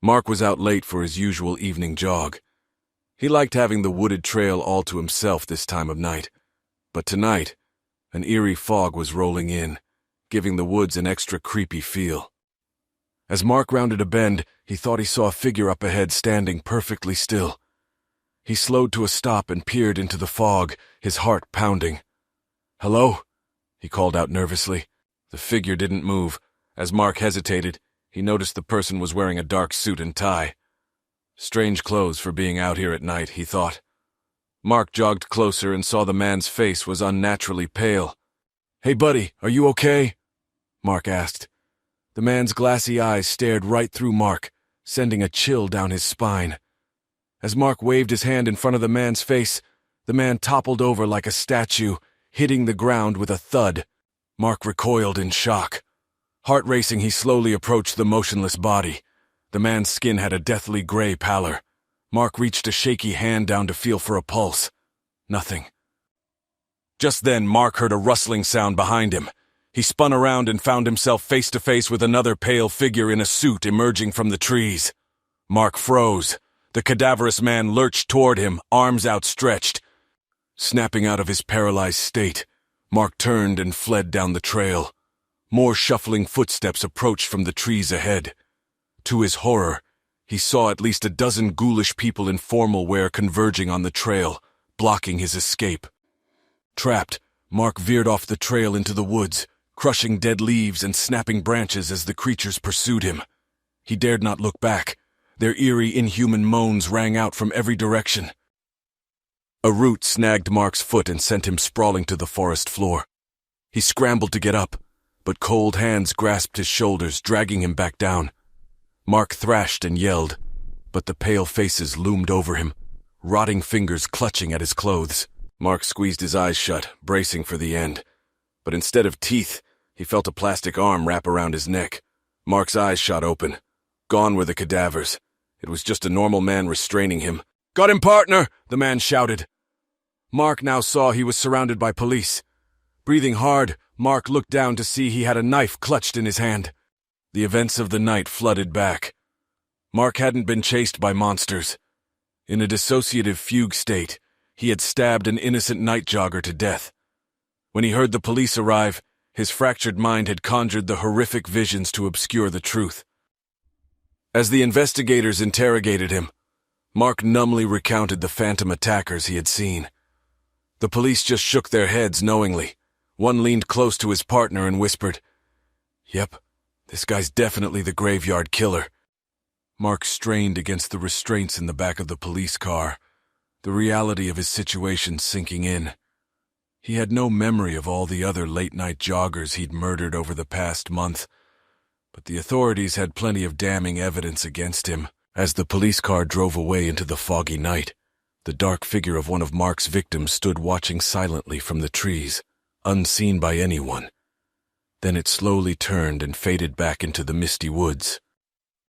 Mark was out late for his usual evening jog. He liked having the wooded trail all to himself this time of night, but tonight, an eerie fog was rolling in, giving the woods an extra creepy feel. As Mark rounded a bend, he thought he saw a figure up ahead standing perfectly still. He slowed to a stop and peered into the fog, his heart pounding. "Hello?" he called out nervously. The figure didn't move. As Mark hesitated, he noticed the person was wearing a dark suit and tie. Strange clothes for being out here at night, he thought. Mark jogged closer and saw the man's face was unnaturally pale. "Hey, buddy, are you okay?" Mark asked. The man's glassy eyes stared right through Mark, sending a chill down his spine. As Mark waved his hand in front of the man's face, the man toppled over like a statue, hitting the ground with a thud. Mark recoiled in shock. Heart racing, he slowly approached the motionless body. The man's skin had a deathly gray pallor. Mark reached a shaky hand down to feel for a pulse. Nothing. Just then, Mark heard a rustling sound behind him. He spun around and found himself face to face with another pale figure in a suit emerging from the trees. Mark froze. The cadaverous man lurched toward him, arms outstretched. Snapping out of his paralyzed state, Mark turned and fled down the trail. More shuffling footsteps approached from the trees ahead. To his horror, he saw at least a dozen ghoulish people in formal wear converging on the trail, blocking his escape. Trapped, Mark veered off the trail into the woods, crushing dead leaves and snapping branches as the creatures pursued him. He dared not look back. Their eerie, inhuman moans rang out from every direction. A root snagged Mark's foot and sent him sprawling to the forest floor. He scrambled to get up, but cold hands grasped his shoulders, dragging him back down. Mark thrashed and yelled, but the pale faces loomed over him, rotting fingers clutching at his clothes. Mark squeezed his eyes shut, bracing for the end. But instead of teeth, he felt a plastic arm wrap around his neck. Mark's eyes shot open. Gone were the cadavers. It was just a normal man restraining him. "Got him, partner!" the man shouted. Mark now saw he was surrounded by police. Breathing hard, Mark looked down to see he had a knife clutched in his hand. The events of the night flooded back. Mark hadn't been chased by monsters. In a dissociative fugue state, he had stabbed an innocent night jogger to death. When he heard the police arrive, his fractured mind had conjured the horrific visions to obscure the truth. As the investigators interrogated him, Mark numbly recounted the phantom attackers he had seen. The police just shook their heads knowingly. One leaned close to his partner and whispered, "Yep, this guy's definitely the graveyard killer." Mark strained against the restraints in the back of the police car, the reality of his situation sinking in. He had no memory of all the other late-night joggers he'd murdered over the past month, but the authorities had plenty of damning evidence against him. As the police car drove away into the foggy night, the dark figure of one of Mark's victims stood watching silently from the trees, unseen by anyone. Then it slowly turned and faded back into the misty woods.